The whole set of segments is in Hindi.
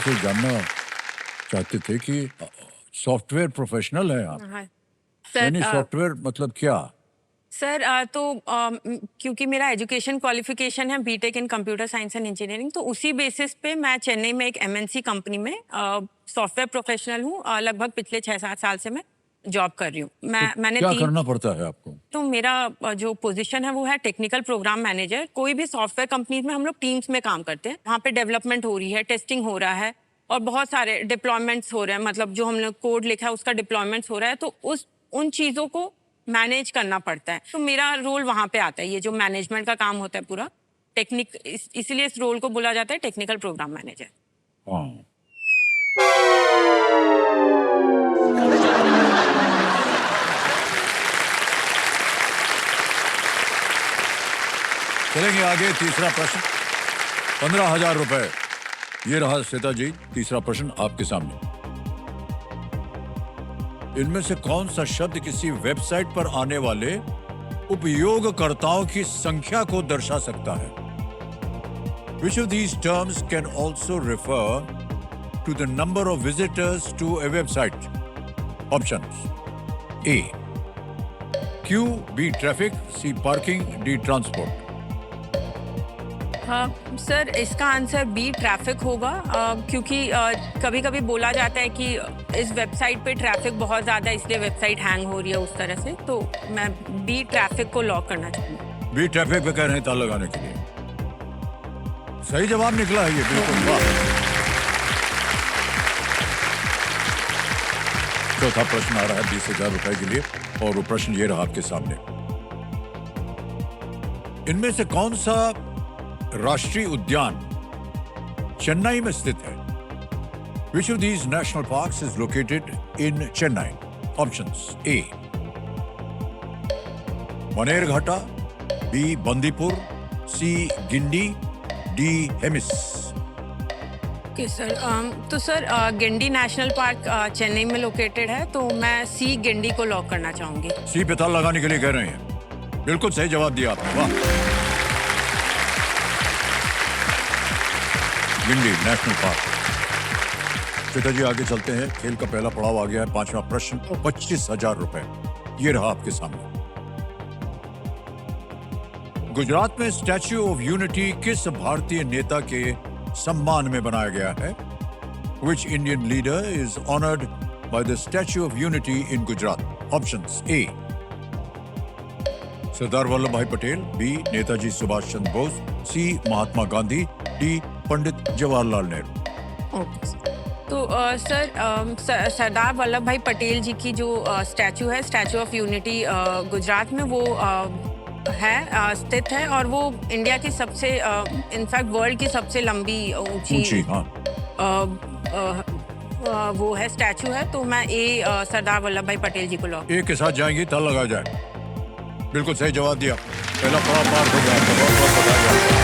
आपसे जानना चाहते थे कि सॉफ्टवेयर प्रोफेशनल है आप, हाँ यानी सर। सॉफ्टवेयर मतलब क्या? सर क्योंकि मेरा एजुकेशन क्वालिफिकेशन है BTech in computer science and engineering, तो उसी बेसिस पे मैं चेन्नई में एक एमएनसी कंपनी में सॉफ्टवेयर प्रोफेशनल हूँ। लगभग पिछले 6-7 साल से मैं जॉब कर रही हूँ। मैंने क्या 3 करना पड़ता है आपको? तो मेरा जो पोजीशन है वो है टेक्निकल प्रोग्राम मैनेजर। कोई भी सॉफ्टवेयर कंपनीज में हम लोग टीम्स में काम करते हैं। वहाँ पे डेवलपमेंट हो रही है, टेस्टिंग हो रहा है और बहुत सारे डिप्लॉयमेंट्स हो रहे हैं। मतलब जो हम लोग कोड लिखा है उसका डिप्लॉयमेंट्स हो रहा है, तो उन चीज़ों को मैनेज करना पड़ता है। तो मेरा रोल वहाँ पे आता है, ये जो मैनेजमेंट का काम होता है पूरा इसीलिए इस रोल को बोला जाता है टेक्निकल प्रोग्राम मैनेजर। हाँ। चलेंगे आगे। तीसरा प्रश्न 15,000 रुपए। ये रहा श्वेता जी, तीसरा प्रश्न आपके सामने। इनमें से कौन सा शब्द किसी वेबसाइट पर आने वाले उपयोगकर्ताओं की संख्या को दर्शा सकता है? Which of these terms can also refer to the number of visitors to a website? Options: A. Queue, B. Traffic, C. Parking, D. Transport. हाँ सर, इसका आंसर बी ट्रैफिक होगा, क्योंकि कभी कभी बोला जाता है कि इस वेबसाइट पे ट्रैफिक बहुत ज़्यादा है इसलिए वेबसाइट हैंग हो रही है उस तरह से। तो मैं बी ट्रैफिक को लॉक करना चाहूँगी। बी ट्रैफिक पे कह रहे हैं ताला लगाने के लिए। सही जवाब निकला है ये, बिल्कुल। वाह। चौथा प्रश्न आ रहा है 20,000 रुपए के लिए और वो प्रश्न ये रहा आपके सामने। इनमें से कौन सा राष्ट्रीय उद्यान चेन्नई में स्थित है? Which of these national parks is located in Chennai? Options: A. Manerghata, B. Bandipur, C. Gindi, D. Hemis. Okay sir, तो sir Guindy national park Chennai में लोकेटेड है, तो मैं सी गिंडी को लॉक करना चाहूँगी। सी पे ताला लगाने के लिए कह रहे हैं। बिल्कुल सही जवाब दिया आपने, वाह। Guindy national park. श्वेता जी आगे चलते हैं। खेल का पहला पड़ाव आ गया है। पांचवा प्रश्न 25,000 रुपए। ये रहा आपके सामने। गुजरात में स्टैच्यू ऑफ यूनिटी किस भारतीय नेता के सम्मान में बनाया गया है? Which Indian leader is honored by the Statue of Unity in Gujarat? Options: A. Sardar Vallabh भाई Patel, B. Netaji Subhash Chandra Bose, C. Mahatma Gandhi, D. Pandit Jawaharlal Nehru. Okay तो सर सरदार वल्लभ भाई पटेल जी की जो स्टैचू है, स्टैचू ऑफ यूनिटी गुजरात में वो स्थित है और वो इंडिया की सबसे इनफैक्ट वर्ल्ड की सबसे लंबी ऊंची हाँ। वो है, स्टैचू है। तो मैं सरदार वल्लभ भाई पटेल जी को लॉक। एक के साथ जाएंगी, ताला लगा जाए। बिल्कुल सही जवाब दिया। पहला पड़ाव पार हो गया। बहुत बहुत बधाई।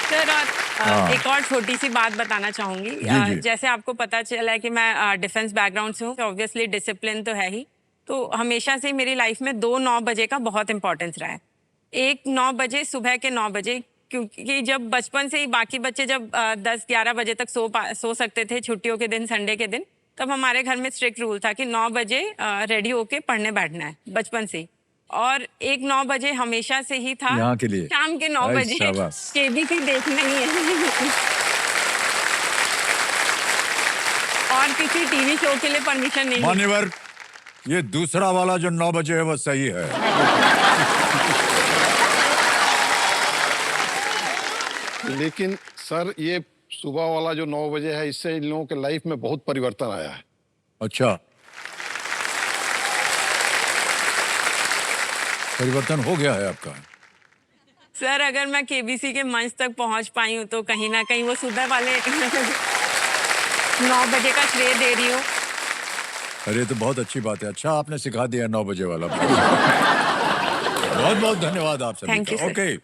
सर एक और छोटी सी बात बताना चाहूंगी। जी। जैसे आपको पता चला है कि मैं डिफेंस बैकग्राउंड से हूँ, ऑब्वियसली डिसिप्लिन तो है ही। तो हमेशा से मेरी लाइफ में 9 बजे का बहुत इंपॉर्टेंस रहा है। एक 9 बजे, सुबह के 9 बजे, क्योंकि जब बचपन से ही बाकी बच्चे जब 10-11 बजे तक सो सकते थे छुट्टियों के दिन, संडे के दिन, तब हमारे घर में स्ट्रिक्ट रूल था कि 9 बजे रेडी होके पढ़ने बैठना है, बचपन से ही। और एक 9 बजे हमेशा से ही था, यहाँ के लिए शाम के 9 बजे केबीसी देखना ही है। और किसी टीवी शो के लिए परमिशन नहीं। मान्यवर, ये दूसरा वाला जो 9 बजे है वो सही है। लेकिन सर ये सुबह वाला जो 9 बजे है, इससे इन लोगों के लाइफ में बहुत परिवर्तन आया है। अच्छा, परिवर्तन हो गया है आपका? सर अगर मैं केबीसी के मंच तक पहुंच पाई हूँ तो कहीं ना कहीं वो सुबह वाले 9 बजे का श्रेय दे रही हूँ। अरे तो बहुत अच्छी बात है। अच्छा आपने सिखा दिया 9 बजे वाला। बहुत बहुत धन्यवाद आप सभी थैंक यू का। ओके,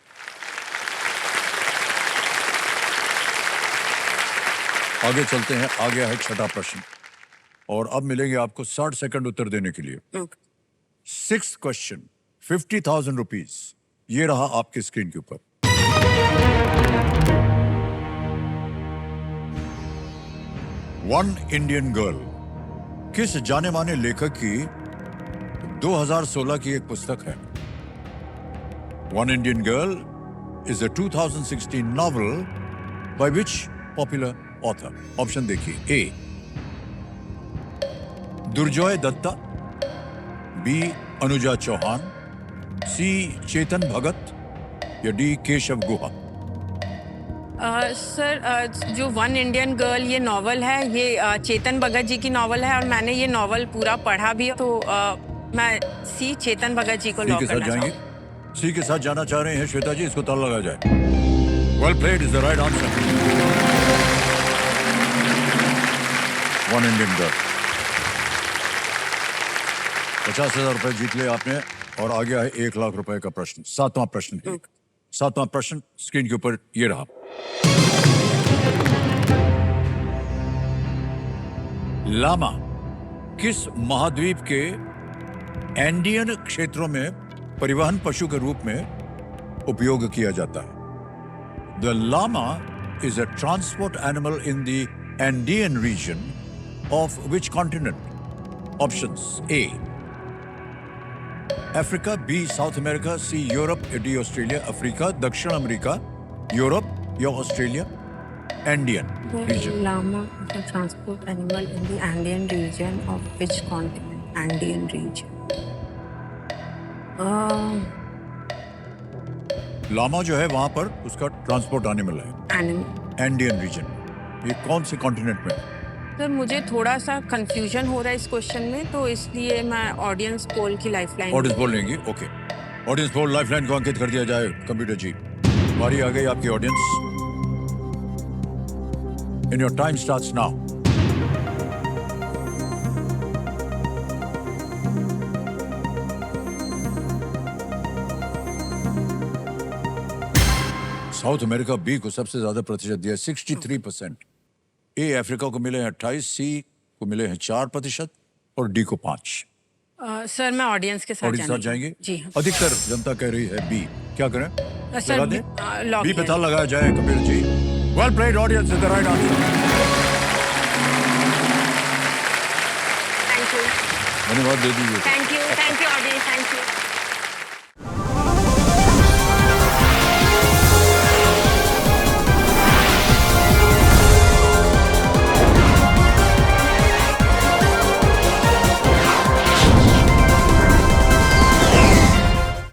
आगे चलते हैं। आ गया है छठा प्रश्न और अब मिलेंगे आपको 60 सेकंड उत्तर देने के लिए। 6th क्वेश्चन 50,000 रुपीज ये रहा आपके स्क्रीन के ऊपर। वन इंडियन गर्ल किस जाने माने लेखक की 2016 की एक पुस्तक है? One Indian girl is a 2016 novel by which popular author? Option देखिए, ए दुर्जोय दत्ता, बी अनुजा चौहान, सी चेतन भगत या डी केशव गुहा। सर जो वन इंडियन गर्ल ये नॉवल है, ये चेतन भगत जी की नॉवल है और मैंने ये नॉवल पूरा पढ़ा भी है, तो मैं सी चेतन भगत जी को सी लॉक के साथ करना जाएंगे? चाहूँगी। सी के साथ जाना चाह रहे हैं श्वेता जी, इसको ताला लगा जाए। Well played is the right answer. One Indian girl. 50,000 रुपए जीत लिए आपने और आ गया है 1 लाख रुपए का प्रश्न। 7वां प्रश्न है। 7वां प्रश्न स्क्रीन के ऊपर ये रहा। लामा किस महाद्वीप के एंडियन क्षेत्रों में परिवहन पशु के रूप में उपयोग किया जाता है? The llama is a transport animal in the Andean region of which continent? Options, A Africa, B South America, C Europe, D Australia. Africa, दक्षिण अमेरिका, यूरोप या Australia? Andean region. Llama is a transport animal in the Andean region of which continent? Andean region. Llama जो है वहां पर उसका ट्रांसपोर्ट एनिमल है, Animal. Andean region. ये कौन से कॉन्टिनेंट में है? सर मुझे थोड़ा सा कंफ्यूजन हो रहा है इस क्वेश्चन में, तो इसलिए मैं ऑडियंस पोल की लाइफलाइन। ऑडियंस पोल लेंगे, ओके। ऑडियंस पोल लाइफलाइन को अंकित कर दिया जाए कंप्यूटर जी। बारी आ गई आपकी audience. In your time starts now. South America B को सबसे ज्यादा प्रतिशत दिया 63%। ए अफ्रीका को मिले हैं 28, सी को मिले हैं 4% और डी को 5। सर मैं ऑडियंस के साथ और साथ जाना जाएंगे? जी हाँ। अधिकतर जनता कह रही है बी। क्या करें? सर, लगा दें? लॉक बी पे किया ताला लगाया जाए Kabir ji. Well played audience is the right answer. Thank you. धन्यवाद दे दीजिए। थैंक